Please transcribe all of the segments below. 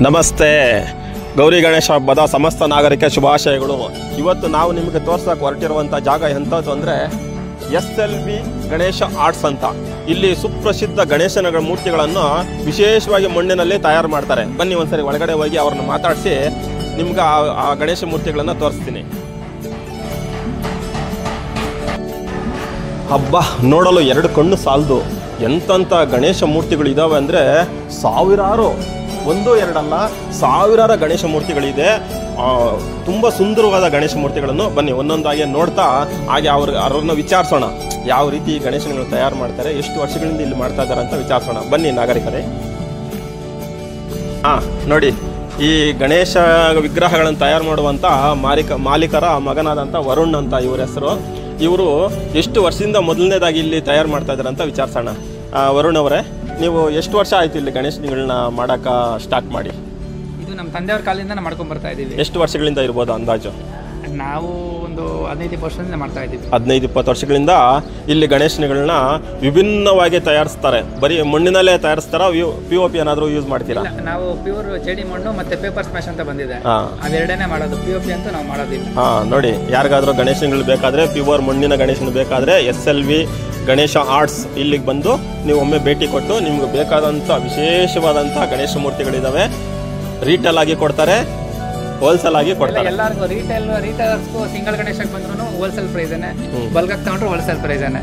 ನಮಸ್ತೆ. ಗೌರಿ ಗಣೇಶ ಹಬ್ಬದ ಸಮಸ್ತ ನಾಗರಿಕ ಶುಭಾಶಯಗಳು. ಇವತ್ತು ನಾವು ನಿಮಗೆ ತೋರ್ಸಕ್ಕೆ ಹೊರಟಿರುವಂಥ ಜಾಗ ಎಂಥದ್ದು ಅಂದರೆ SLV ಗಣೇಶ ಆರ್ಟ್ಸ್ ಅಂತ. ಇಲ್ಲಿ ಸುಪ್ರಸಿದ್ಧ ಗಣೇಶನ ಮೂರ್ತಿಗಳನ್ನು ವಿಶೇಷವಾಗಿ ಮಣ್ಣಿನಲ್ಲಿ ತಯಾರು ಮಾಡ್ತಾರೆ. ಬನ್ನಿ ಒಂದ್ಸರಿ ಒಳಗಡೆ ಹೋಗಿ ಅವ್ರನ್ನ ಮಾತಾಡಿಸಿ ನಿಮ್ಗೆ ಆ ಗಣೇಶ ಮೂರ್ತಿಗಳನ್ನು ತೋರಿಸ್ತೀನಿ. ಹಬ್ಬ ನೋಡಲು ಎರಡು ಕಣ್ಣು ಸಾಲದು. ಎಂಥ ಗಣೇಶ ಮೂರ್ತಿಗಳು ಇದ್ದಾವೆ ಅಂದರೆ ಸಾವಿರಾರು, ಒಂದು ಎರಡಲ್ಲ ಸಾವಿರಾರು ಗಣೇಶ ಮೂರ್ತಿಗಳಿದೆ. ತುಂಬ ಸುಂದರವಾದ ಗಣೇಶ ಮೂರ್ತಿಗಳನ್ನು ಬನ್ನಿ ಒಂದೊಂದಾಗಿ ನೋಡ್ತಾ ಹಾಗೆ ಅವ್ರನ್ನ ವಿಚಾರಿಸೋಣ. ಯಾವ ರೀತಿ ಗಣೇಶಗಳು ತಯಾರು ಮಾಡ್ತಾರೆ, ಎಷ್ಟು ವರ್ಷಗಳಿಂದ ಇಲ್ಲಿ ಮಾಡ್ತಾ ಇದ್ದಾರೆ ಅಂತ ವಿಚಾರಿಸೋಣ. ಬನ್ನಿ ನಾಗರಿಕರೇ. ನೋಡಿ, ಈ ಗಣೇಶ ವಿಗ್ರಹಗಳನ್ನು ತಯಾರು ಮಾಡುವಂಥ ಮಾಲೀಕರ ಮಗನಾದಂಥ ವರುಣ್ ಅಂತ ಇವ್ರ ಹೆಸರು. ಇವರು ಎಷ್ಟು ವರ್ಷದಿಂದ ಮೊದಲನೇದಾಗಿ ಇಲ್ಲಿ ತಯಾರು ಮಾಡ್ತಾ ಇದ್ದಾರೆ ಅಂತ ವಿಚಾರಿಸೋಣ. ವರುಣ್ ಅವರೇ, ನೀವು ಎಷ್ಟು ವರ್ಷ ಆಯ್ತು ಇಲ್ಲಿ ಗಣೇಶಗಳನ್ನ ಮಾಡೋಕೆ ಸ್ಟಾರ್ಟ್ ಮಾಡಿ? ಇದು ನಮ್ಮ ತಂದೆಯವ್ರ ಕಾಲದಿಂದ ಮಾಡ್ಕೊಂಡು ಬರ್ತಾ ಇದ್ದೀವಿ. ಎಷ್ಟು ವರ್ಷಗಳಿಂದ ಇರ್ಬೋದು ಅಂದಾಜು? ನಾವು ಒಂದು 15-20 ವರ್ಷದಿಂದ ಮಾಡ್ತಾ ಇದ್ದೀವಿ. 15-20 ವರ್ಷಗಳಿಂದ ಇಲ್ಲಿ ಗಣೇಶಗಳನ್ನ ವಿಭಿನ್ನವಾಗಿ ತಯಾರಿಸ್ತಾರೆ. ಬರೀ ಮಣ್ಣಿನಲ್ಲೇ ತಯಾರಿಸ್ತಾರ? POP ಏನಾದರೂ ಯೂಸ್ ಮಾಡ್ತೀರಾ? ನಾವು ಪ್ಯೂರ್ ಜೇಡಿ ಮಣ್ಣು ಮತ್ತೆ ಪೇಪರ್ ಸ್ಮ್ಯಾಶ್ ಅಂತ ಬಂದಿದೆ, ಅವೆರಡನೇ ಮಾಡೋದು. POP ಅಂತ ನಾವು ಮಾಡೋದಿಲ್ಲ. ನೋಡಿ, ಯಾರಿಗಾದ್ರೂ ಗಣೇಶಗಳು ಬೇಕಾದ್ರೆ, ಪ್ಯೂರ್ ಮಣ್ಣಿನ ಗಣೇಶನ ಬೇಕಾದ್ರೆ SLV ಗಣೇಶ ಆರ್ಟ್ಸ್ ಇಲ್ಲಿಗೆ ಬಂದು ನೀವು ಒಮ್ಮೆ ಭೇಟಿ ಕೊಟ್ಟು ನಿಮ್ಗೆ ಬೇಕಾದಂಥ ವಿಶೇಷವಾದಂಥ ಗಣೇಶ ಮೂರ್ತಿಗಳಿದ್ದಾವೆ. ರೀಟೇಲ್ ಆಗಿ ಕೊಡ್ತಾರೆ, ಹೋಲ್ಸೇಲ್ ಆಗಿ ಕೊಡ್ತಾರೆ. ಎಲ್ಲರಿಗೂ ರೀಟೇಲರ್ಸ್ಗೂ ಸಿಂಗಲ್ ಗಣೇಶಕ್ಕೆ ಬಂದ್ರು ಹೋಲ್ಸೇಲ್ ಪ್ರೈಸೇನೆ, ಬಲ್ಕಾಗಿ ತಗೊಂಡ್ರು ಹೋಲ್ಸೇಲ್ ಪ್ರೈಸೇನೆ.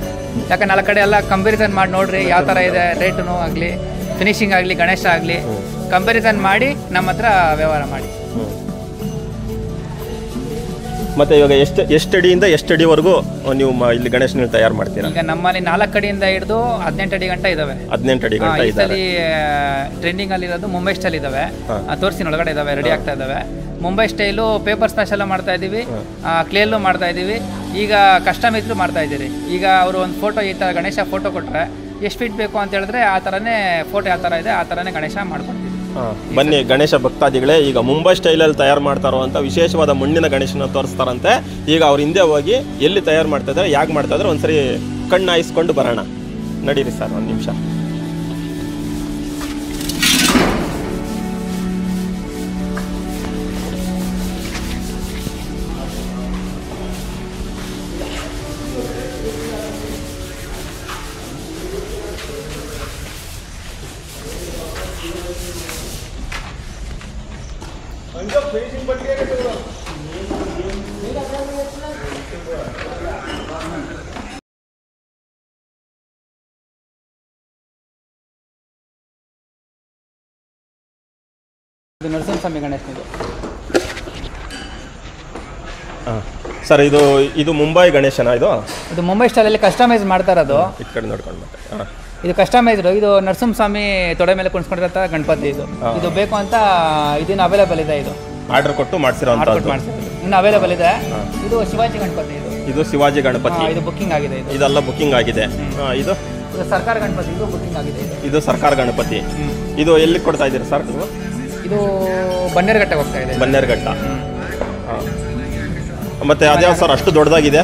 ಯಾಕಂದ್ರೆ ನಾಲ್ಕು ಕಡೆ ಎಲ್ಲ ಕಂಪ್ಯಾರಿಸನ್ ಮಾಡಿ ನೋಡ್ರಿ ಯಾವ ಥರ ಇದೆ ರೇಟು ಆಗಲಿ, ಫಿನಿಶಿಂಗ್ ಆಗಲಿ, ಗಣೇಶ ಆಗಲಿ ಕಂಪ್ಯಾರಿಸನ್ ಮಾಡಿ ನಮ್ಮ ಹತ್ರ ವ್ಯವಹಾರ ಮಾಡಿ. ಮತ್ತೆ ಇವಾಗ ಎಷ್ಟು ಅಡಿಯಿಂದ ಎಷ್ಟು ಅಡಿವರೆಗೂ ನೀವು ಇಲ್ಲಿ ಗಣೇಶನ ತಯಾರು ಮಾಡ್ತೀರಾ? ಈಗ ನಮ್ಮಲ್ಲಿ 4 ಅಡಿಯಿಂದ ಹಿಡಿದು 18 ಅಡಿ ಗಂಟ ಇದಾವೆ. 18 ಅಡಿ ಗಂಟ ಇದಾವೆ. ಟ್ರೆಂಡಿಂಗ್ ಅಲ್ಲಿ ಇರೋದು ಮುಂಬೈ ಸ್ಟೈಲ್ ಇದಾವೆ, ತೋರಿಸಿನ ಒಳಗಡೆ ಇದಾವೆ, ರೆಡಿ ಆಗ್ತಾ ಇದಾವೆ. ಮುಂಬೈ ಸ್ಟೈಲು ಪೇಪರ್ ಸ್ಮ್ಯಾಶ್ ಎಲ್ಲ ಮಾಡ್ತಾ ಇದೀವಿ, ಕ್ಲೇಲ್ಲೂ ಮಾಡ್ತಾ ಇದೀವಿ. ಈಗ ಕಸ್ಟಮೈಸ್ರು ಮಾಡ್ತಾ ಇದ್ದೀರಿ. ಈಗ ಅವರು ಒಂದು ಫೋಟೋ, ಈ ಥರ ಗಣೇಶ ಫೋಟೋ ಕೊಟ್ಟರೆ ಎಷ್ಟು ಫೀಟ್ ಬೇಕು ಅಂತ ಹೇಳಿದ್ರೆ ಆ ಥರನೇ ಫೋಟೋ ಯಾವ ಥರ ಇದೆ ಆ ಥರನೇ ಗಣೇಶ ಮಾಡ್ಕೊಡ್ತೀವಿ. ಬನ್ನಿ ಗಣೇಶ ಭಕ್ತಾದಿಗಳೇ, ಈಗ ಮುಂಬೈ ಸ್ಟೈಲಲ್ಲಿ ತಯಾರು ಮಾಡ್ತಾರೋ ಅಂತ ವಿಶೇಷವಾದ ಮಣ್ಣಿನ ಗಣೇಶನ ತೋರಿಸ್ತಾರಂತೆ. ಈಗ ಅವ್ರು ಹಿಂದೆ ಹೋಗಿ ಎಲ್ಲಿ ತಯಾರು ಮಾಡ್ತಾ ಇದ್ದಾರೆ, ಯಾಕೆ ಮಾಡ್ತಾ ಇದ್ದಾರೆ ಒಂದ್ಸರಿ ಕಣ್ಣು ಹಾಯಿಸ್ಕೊಂಡು ಬರೋಣ. ನಡೀರಿ ಸರ್, ಒಂದು ನಿಮಿಷ. ಇದು ನರಸಿಂಹಸ್ವಾಮಿ ಗಣೇಶನಿದು. ಸರ್, ಇದು ಮುಂಬೈ ಗಣೇಶನ? ಇದು ಮುಂಬೈ ಸ್ಟೈಲಲ್ಲಿ ಕಸ್ಟಮೈಸ್ ಮಾಡ್ತಾ ಇರೋದು. ಈ ಕಡೆ ನೋಡ್ಕೊಂಡು ಇದು ಕಸ್ಟಮೈಸ್ಡ್. ಇದು ನರಸಿಂಹಸ್ವಾಮಿ ತೊಡೆ ಮೇಲೆ ಕುಣಿಸ್ಕೊಂಡಿರೋ ಗಣಪತಿ. ಇದು ಬೇಕು ಅಂತ ಇದನ್ನು ಅವೈಲೇಬಲ್ ಇದೆ. ಇದು ಆರ್ಡರ್ ಕೊಟ್ಟು ಮಾಡಿಸಿರೋ ಇನ್ನು ಅವೈಲೇಬಲ್ ಇದೆ. ಇದು ಶಿವಾಜಿ ಗಣಪತಿ. ಇದು ಶಿವಾಜಿ ಗಣಪತಿ. ಇದು ಬುಕ್ಕಿಂಗ್ ಆಗಿದೆ. ಇದೆಲ್ಲ ಬುಕ್ಕಿಂಗ್ ಆಗಿದೆ. ಇದು ಸರ್ಕಾರ ಗಣಪತಿ. ಇದು ಬುಕ್ಕಿಂಗ್ ಆಗಿದೆ. ಇದು ಸರ್ಕಾರ ಗಣಪತಿ. ಇದು ಎಲ್ಲಿ ಕೊಡ್ತಾ ಇದ್ದೀರಿ ಸರ್? ಇದು ಬನ್ನೇರುಘಟ್ಟಕ್ಕೆ ಹೋಗ್ತಾ ಇದೆ. ಬನ್ನೇರುಘಟ್ಟ. ಮತ್ತೆ ಅದ್ಯಾವ ಸರ್ ಅಷ್ಟು ದೊಡ್ಡದಾಗಿದೆ?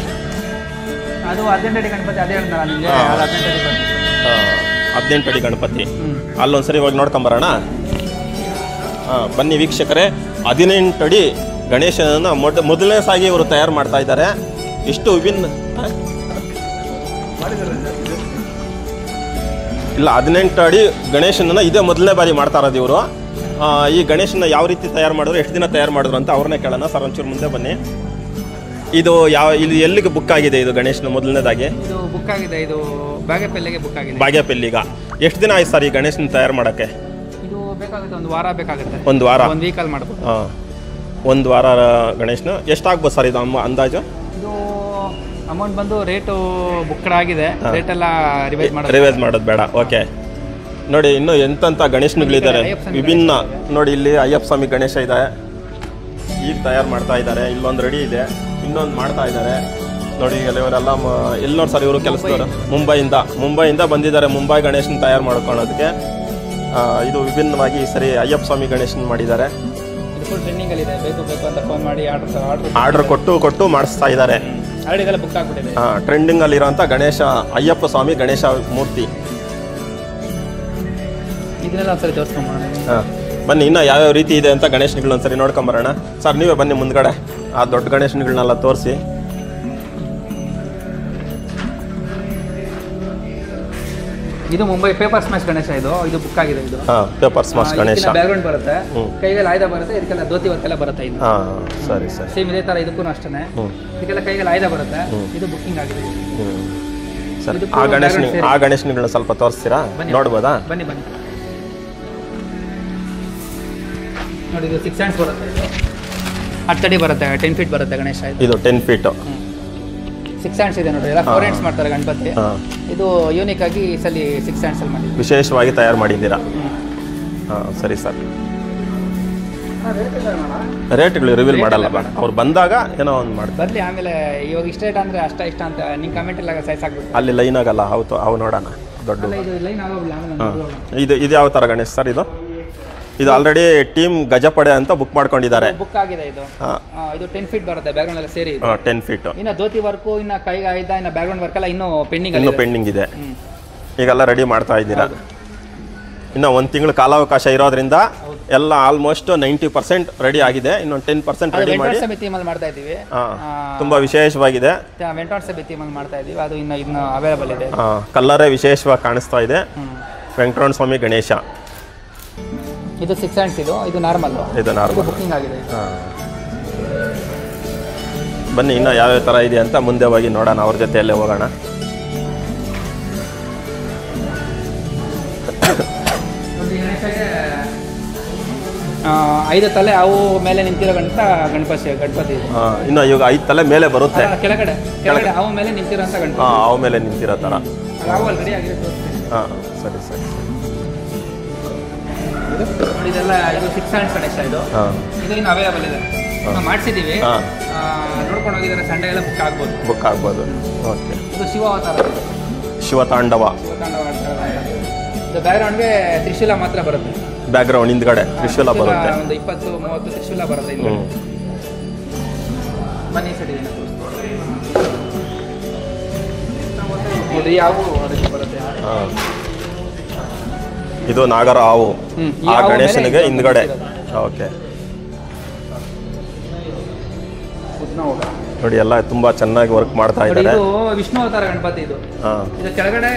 ಅದು 18 ಅಡಿ ಗಣಪತಿ. ಅದೇ ಹೇಳ್ತಾರ ನಿಮಗೆ, 18 ಅಡಿ ಗಣಪತಿ. ಅಲ್ಲೊಂದ್ಸರಿ ಹೋಗಿ ನೋಡ್ಕೊಂಬರೋಣ. ಬನ್ನಿ ವೀಕ್ಷಕರೇ, 18 ಅಡಿ ಗಣೇಶನ ಮೊದಲನೇ ಸಾಗಿ ಇವರು ತಯಾರು ಮಾಡ್ತಾ ಇದ್ದಾರೆ. ಎಷ್ಟು ವಿಭಿನ್ನ ಇಲ್ಲ, 18 ಅಡಿ ಗಣೇಶನ ಇದೇ ಮೊದಲನೇ ಬಾರಿ ಮಾಡ್ತಾ ಇರೋದು ಇವರು. ಈ ಗಣೇಶನ ಯಾವ ರೀತಿ ತಯಾರು ಮಾಡಿದ್ರು, ಎಷ್ಟು ದಿನ ತಯಾರು ಮಾಡಿದ್ರು ಅಂತ ಅವ್ರನ್ನೇ ಕೇಳೋಣ. ಸರ್, ಒಂಚೂರು ಮುಂದೆ ಬನ್ನಿ. ಇದು ಎಲ್ಲಿಗೆ ಬುಕ್ ಆಗಿದೆ ಇದು ಗಣೇಶನ ಮೊದಲನೇದಾಗಿ? ಇದು ಬುಕ್ ಆಗಿದೆ. ಇದು ಬಾಗೇಪಲ್ಲಿಗೆ ಬುಕ್ ಆಗಿದೆ. ಬಾಗೇಪಲ್ಲಿಗ. ಎಷ್ಟು ದಿನ ಆಯ್ತು ಸರ್ ಈ ಗಣೇಶನ ತಯಾರು ಮಾಡೋಕ್ಕೆ? ಇದು ಬೇಕಾಗುತ್ತೆ, ಒಂದು ವಾರ ಬೇಕಾಗುತ್ತೆ. ಒಂದು ವಾರ, ಒಂದು ವೀಕಲ್ಲಿ ಮಾಡ್ಬೋದು. ಒಂದು ವಾರ ಗಣೇಶನ ಎಷ್ಟಾಗ್ಬೋದು ಸರ್ ಇದು ಅಂದಾಜು? ಇದು ಅಮೌಂಟ್ ಬಂದು ರೇಟು ಬುಕ್ ಆಗಿದೆ. ರೇಟೆಲ್ಲ ರಿವೈಸ್ ಮಾಡೋದು ಬೇಡ. ಓಕೆ. ನೋಡಿ, ಇನ್ನು ಎಂತೆಂಥ ಗಣೇಶನುಗಳಿದ್ದಾರೆ ವಿಭಿನ್ನ. ನೋಡಿ, ಇಲ್ಲಿ ಅಯ್ಯಪ್ಪ ಸ್ವಾಮಿ ಗಣೇಶ ಇದೆ, ಈಗ ತಯಾರು ಮಾಡ್ತಾ ಇದ್ದಾರೆ. ಇಲ್ಲೊಂದು ರೆಡಿ ಇದೆ, ಇನ್ನೊಂದು ಮಾಡ್ತಾ ಇದ್ದಾರೆ. ನೋಡಿ, ಇವರೆಲ್ಲ ಎಲ್ಲಿ ನೋಡಿ ಸರ್, ಇವರು ಕೆಲಸದವರು ಮುಂಬೈಯಿಂದ ಬಂದಿದ್ದಾರೆ ಮುಂಬೈ ಗಣೇಶನ ತಯಾರು ಮಾಡ್ಕೊಳ್ಳೋದಕ್ಕೆ. ಇದು ವಿಭಿನ್ನವಾಗಿ ಸರಿ ಅಯ್ಯಪ್ಪ ಸ್ವಾಮಿ ಗಣೇಶನ ಮಾಡಿದ್ದಾರೆ. ಆರ್ಡರ್ ಕೊಟ್ಟು ಮಾಡಿಸ್ತಾ ಇದ್ದಾರೆ. ಟ್ರೆಂಡಿಂಗ್ ಅಲ್ಲಿರೋಂಥ ಗಣೇಶ, ಅಯ್ಯಪ್ಪ ಸ್ವಾಮಿ ಗಣೇಶ ಮೂರ್ತಿ. ಇದನ್ನೆಲ್ಲ ಒಂದ್ಸರಿ ತೋರಿಸ್ಕೊಂಬೋಣ. ಹಾಂ ಬನ್ನಿ, ಇನ್ನೂ ಯಾವ್ಯಾವ ರೀತಿ ಇದೆ ಅಂತ ಗಣೇಶನಿಗಳು ಒಂದ್ಸರಿ ನೋಡ್ಕೊಂಬರೋಣ. ಸರ್ ನೀವೇ ಬನ್ನಿ ಮುಂದ್ಗಡೆ ಆ ದೊಡ್ಡ ಗಣೇಶನಿಗಳನ್ನೆಲ್ಲ ತೋರಿಸಿ. ಇದು ಮುಂಬೈ ಪೇಪರ್ ಸ್ಮ್ಯಾಶ್ ಗಣೇಶ. ಇದು ಬುಕ್ ಆಗಿದೆ. ಇದು ಹಾಂ ಪೇಪರ್ ಸ್ಮ್ಯಾಶ್ ಗಣೇಶ. ಬ್ಯಾಕ್ಗ್ರೌಂಡ್ ಬರುತ್ತೆ, ಕೈಗೆಲ್ಲ ಆಯ್ದ ಬರುತ್ತೆ, ಇದಕ್ಕೆಲ್ಲ ಧೋತಿ ವರ್ಕ್ ಎಲ್ಲ ಬರುತ್ತೆ. ಇದು ಹಾಂ ಸರಿ ಸರಿ. ಸೇಮ್ ಇದೇ ಥರ ಇದಕ್ಕೂ ಅಷ್ಟೇ. ಇದಕ್ಕೆಲ್ಲ ಕೈಗೆಲ್ಲ ಆಯ್ದ ಬರುತ್ತೆ. ಇದು ಬುಕ್ಕಿಂಗ್ ಆಗಿದೆ. ಸರಿ, ಆ ಗಣೇಶನಿಗಳನ್ನ ಸ್ವಲ್ಪ ತೋರಿಸ್ತೀರಾ? ನೋಡ್ಬೋದಾ? ಬನ್ನಿ ಬನ್ನಿ ನೋಡಿ. ಇದು 6 hands ಬರುತ್ತೆ. 10 ಅಡಿ ಬರುತ್ತೆ, 10 feet ಬರುತ್ತೆ ಗಣೇಶ. ಇದು 10 feet 6 hands ಇದೆ ನೋಡಿ. ಎಲ್ಲ 4 hands ಮಾಡ್ತಾರೆ ಗಣಪತಿ. ಇದು ಯೂನಿಕ್ ಆಗಿ ಈ ಸಲ 6 hands ಅಲ್ಲಿ ಮಾಡಿದ್ದೀವಿ. ವಿಶೇಷವಾಗಿ ತಯಾರು ಮಾಡಿದ್ದೀರಾ? ಹಾಂ ಸರಿ ಸರ್. ರೇಟ್ಗಳು ರಿವೀಲ್ ಮಾಡಲ್ಲ ಬೇಡ, ಅವ್ರು ಬಂದಾಗ ಏನೋ ಒಂದು ಮಾಡ್ತಾರೆ. ಬರಲಿ ಆಮೇಲೆ. ಇವಾಗ ಇಷ್ಟ ರೇಟ್ ಅಂದರೆ ಇಷ್ಟ ಅಂತ ನಿಮ್ಮ ಕಮೆಂಟ್ ಎಲ್ಲ ಸೈಜ್ ಹಾಕ್ಬಿಟ್ಟು ಅಲ್ಲಿ ಲೈನ್ ಆಗಲ್ಲ. ಹೌದು, ಅವು ನೋಡೋಣ ದೊಡ್ಡ. ಇದು ಲೈನ್ ಆಗೋಲ್ಲ. ಇದು ಯಾವ ಥರ ಗಣೇಶ್ ಸರ್? ಇದು ಆಲ್ರೆಡಿ ಟೀಮ್ ಗಜಪಡೆ ಅಂತ ಬುಕ್ ಮಾಡ್ಕೊಂಡಿದ್ದಾರೆ. ಬುಕ್ ಆಗಿದೆ. ಇದು 10 feet ಬರುತ್ತೆ ಬ್ಯಾಕ್ಗ್ರೌಂಡ್ ಎಲ್ಲ ಸೇರಿ. 10 feet. ಇನ್ನು ಧೋತಿ ವರ್ಕು, ಇನ್ನು ಕೈಗೆ ಆಯ್ದ, ಇನ್ನು ಬ್ಯಾಕ್ಗ್ರೌಂಡ್ ವರ್ಕ್ ಎಲ್ಲ ಇನ್ನೂ ಪೆಂಡಿಂಗ್ ಇದೆ. ಈಗೆಲ್ಲ ರೆಡಿ ಮಾಡ್ತಾ ಇದ್ದೀರಾ? ಇನ್ನು 1 ತಿಂಗಳು ಕಾಲಾವಕಾಶ ಇರೋದ್ರಿಂದ ಎಲ್ಲ ಆಲ್ಮೋಸ್ಟ್ 90% ರೆಡಿ ಆಗಿದೆ. ಇನ್ನೊಂದು 10% ರೆಡಿ ಮಾಡಿ ಥೀಮಲ್ಲಿ ಮಾಡ್ತಾ ಇದ್ದೀವಿ. ತುಂಬಾ ವಿಶೇಷವಾಗಿದೆ. ವೆಂಕಟೇಶ್ವರ ಥೀಮಲ್ಲಿ ಮಾಡ್ತಾ ಇದ್ದೀವಿ. ಅದು ಇನ್ನು ಅವೈಲೇಬಲ್ ಇದೆ. ಕಲ್ಲರೇ ವಿಶೇಷವಾಗಿ ಕಾಣಿಸ್ತಾ ಇದೆ. ವೆಂಕಟರಮಣ ಸ್ವಾಮಿ ಗಣೇಶ. ಇದು 6 hands. ಇದು ನಾರ್ಮಲ್. ಬುಕ್ಕಿಂಗ್ ಆಗಿದೆ. ಬನ್ನಿ, ಇನ್ನು ಯಾವ್ಯಾವ ಥರ ಇದೆ ಅಂತ ಮುಂದೆ ಹೋಗಿ ನೋಡೋಣ. ಅವ್ರ ಜೊತೆಯಲ್ಲೇ ಹೋಗೋಣ. ಐದು ತಲೆ ಅವು ಮೇಲೆ ನಿಂತಿರೋ ಗಣಪತಿ. ಇನ್ನು ಇವಾಗ 5 ತಲೆ ಮೇಲೆ ಬರುತ್ತೆ. ಕೆಳಗಡೆ ಅವು ಮೇಲೆ ನಿಂತಿರೋಂಥ ಗಣಪತಿ. ಅವು ಮೇಲೆ ನಿಂತಿರೋ ಥರ. ರೆಡಿ ಆಗಿದೆ. ಹಾಂ ಸರಿ ಸರಿ. ಇದೆಲ್ಲ ಇದು 6 hands ಗಣೇಶ. ಇದು ಇನ್ನು ಅವೈಲೇಬಲ್ ಇದೆ. ಮಾಡಿಸಿದ್ದೀವಿ. ನೋಡ್ಕೊಂಡು ಹೋಗಿದ್ದಾರೆ. ಸಂಡೆ ಎಲ್ಲ ಬುಕ್ ಆಗ್ಬೋದು. ಓಕೆ. ಇದು ಶಿವತಾಂಡವ. ಇದು ಬ್ಯಾಕ್ಗ್ರೌಂಡ್ಗೆ ತ್ರಿಶೂಲ ಮಾತ್ರ ಬರುತ್ತೆ. ಬ್ಯಾಕ್ಗ್ರೌಂಡ್ ಹಿಂದ್ಗಡೆ ತ್ರಿಶೂಲ ಬರುತ್ತೆ. ಒಂದು 20-30 ತ್ರಿಶೂಲ ಬರುತ್ತೆ. ಬನ್ನಿ ಸರಿ ನೋಡಿ ಯಾವ ಬರುತ್ತೆ. ಇದು ನಾಗರ ಹಾವು. ಆ ಗಣೇಶನಿಗೆ ಹಿಂದ್ಗಡೆ. ಓಕೆ ನೋಡಿ, ಎಲ್ಲ ತುಂಬಾ ಚೆನ್ನಾಗಿ ವರ್ಕ್ ಮಾಡ್ತಾ ಇದ್ದಾರೆ. ಇದು ವಿಷ್ಣು ಅವತಾರ ಗಣಪತಿ. ಇದು ಕೆಳಗಡೆ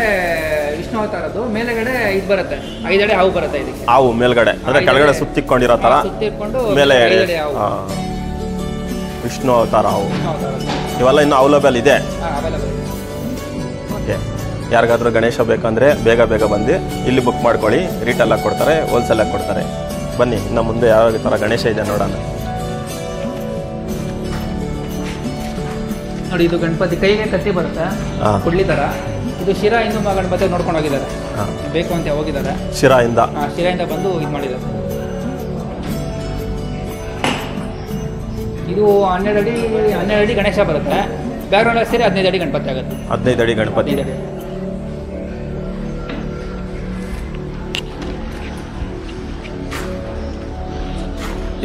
ವಿಷ್ಣು ಅವತಾರದ್ದು, ಮೇಲೆಗಡೆ ಇದು ಬರುತ್ತೆ 5 ಅಡಿ ಹಾವು ಬರುತ್ತೆ. ಇದಕ್ಕೆ ಹಾವು ಮೇಲ್ಗಡೆ ಅಂದ್ರೆ ಕೆಳಗಡೆ ಸುತ್ತಿಕೊಂಡಿರೋ ತರ, ಮೇಲೆ ವಿಷ್ಣು ಅವತಾರ ಹಾವು. ಇವೆಲ್ಲ ಇನ್ನು ಅವೈಲೇಬಲ್ ಇದೆ. ಓಕೆ, ಯಾರಿಗಾದ್ರೂ ಗಣೇಶ ಬೇಕಂದ್ರೆ ಬೇಗ ಬಂದು ಇಲ್ಲಿ ಬುಕ್ ಮಾಡ್ಕೊಳ್ಳಿ. ರೀಟೆಲ್ಲ ಕೊಡ್ತಾರೆ, ಹೋಲ್ಸೇಲ್ ಆಗಿ ಕೊಡ್ತಾರೆ. ಬನ್ನಿ, ಇನ್ನು ಮುಂದೆ ಯಾವ ಥರ ಗಣೇಶ ಇದೆ ನೋಡೋಣ. ನೋಡಿ, ಇದು ಗಣಪತಿ ಕೈಗೆ ಕತ್ತಿ ಬರುತ್ತೆ, ಕುಡ್ಲಿ ತರ. ಇದು ಶಿರಾ ಇಂದು ಗಣಪತಿ ನೋಡ್ಕೊಂಡು ಹೋಗಿದ್ದಾರೆ. ಬೇಕು ಅಂತ ಹೋಗಿದ್ದಾರೆ. ಶಿರಾಯಿಂದ ಬಂದು ಇದು ಮಾಡಿದ್ದಾರೆ. ಇದು 12 ಅಡಿ ಗಣೇಶ ಬರುತ್ತೆ. ಬ್ಯಾಕ್ಗ್ರೌಂಡ್ ಸೇರಿ 15 ಅಡಿ ಗಣಪತಿ ಆಗುತ್ತೆ. 15 ಅಡಿ ಗಣಪತಿ.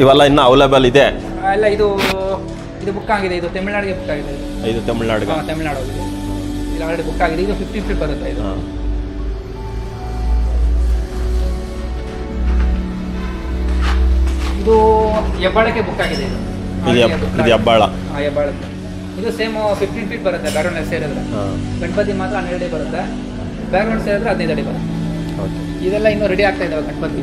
ಇವೆಲ್ಲ ಇನ್ನು ಅವೈಲೇಬಲ್ ಇದೆ. ಎಲ್ಲ ಇದು ಬುಕ್ ಆಗಿದೆ. ಇದು ತಮಿಳ್ನಾಡಿಗೆ ಬುಕ್ ಆಗಿದೆ. ಇದು ತಮಿಳ್ನಾಡು ಇದು ಆಲ್ರೆಡಿ ಬುಕ್ ಆಗಿದೆ. ಇದು 15 feet ಬರುತ್ತೆ. ಇದು ಹೆಬ್ಬಾಳಕ್ಕೆ ಬುಕ್ ಆಗಿದೆ. ಇದು ಹೆಬ್ಬಾಳಕ್ಕೆ. ಇದು ಸೇಮ್ 15 feet ಬರುತ್ತೆ. ಬ್ಯಾಕ್ಗ್ರೌಂಡ್ ಸೇರಿದ್ರೆ ಗಣಪತಿ ಮಾತ್ರ 12 ಅಡಿ ಬರುತ್ತೆ. ಬ್ಯಾಕ್ಗ್ರೌಂಡ್ ಸೇರಿದ್ರೆ 15 ಅಡಿ ಬರುತ್ತೆ. ಇದೆಲ್ಲ ಇನ್ನೂ ರೆಡಿ ಆಗ್ತಾ ಇದ್ದಾವೆ ಗಣಪತಿ.